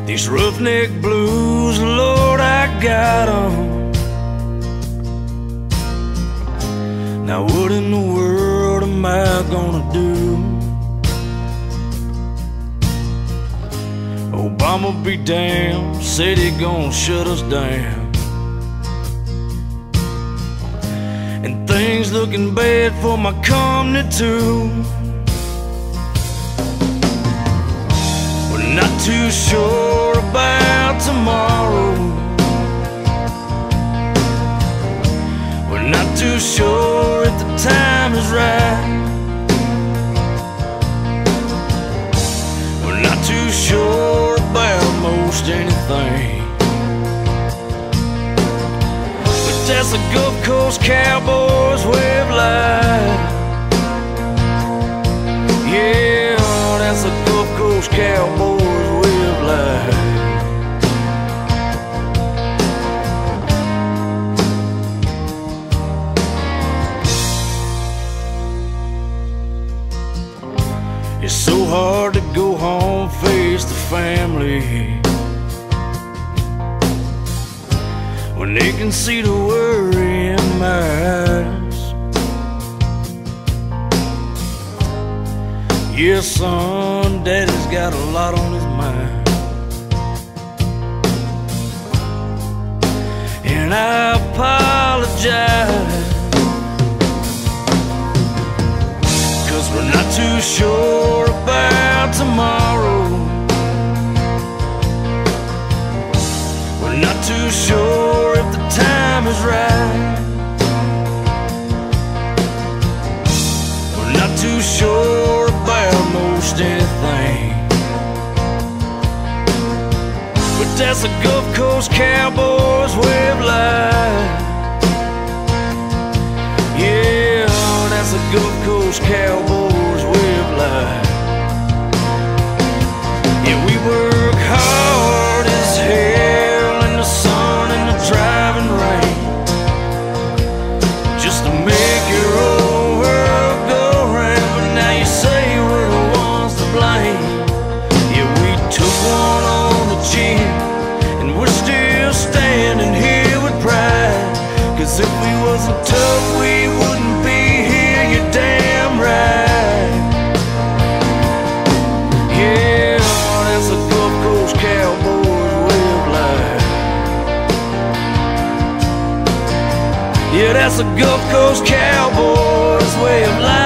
These roughneck blues, Lord, I got 'em. Now what in the world am I gonna do? Obama be damned, said he gonna shut us down. And things looking bad for my company too. We're not too sure about tomorrow. We're not too sure if the time is right. We're not too sure about most anything. But that's the Gulf Coast Cowboys way of life. Yeah, that's the Gulf Coast Cowboys way of life. It's so hard to go home, face the family, when they can see the worry in my eyes. Yeah, son, Daddy's got a lot on his mind, and I apologize, 'cause we're not too sure about tomorrow. We're not too sure if the time is right. We're not too sure about most anything. But that's the Gulf Coast Cowboys way of life. Yeah, that's the Gulf Coast Cowboys way of life. Yeah, we work hard as hell in the sun and the driving rain, just to make your old world go round. But now you say we're the ones to blame. Yeah, we took one on the chin, and we're still standing here with pride. 'Cause if we wasn't tough, we wouldn't be here, you're damn right. Yeah, that's the Gulf Coast Cowboys way of life. Yeah, that's the Gulf Coast Cowboys way of life.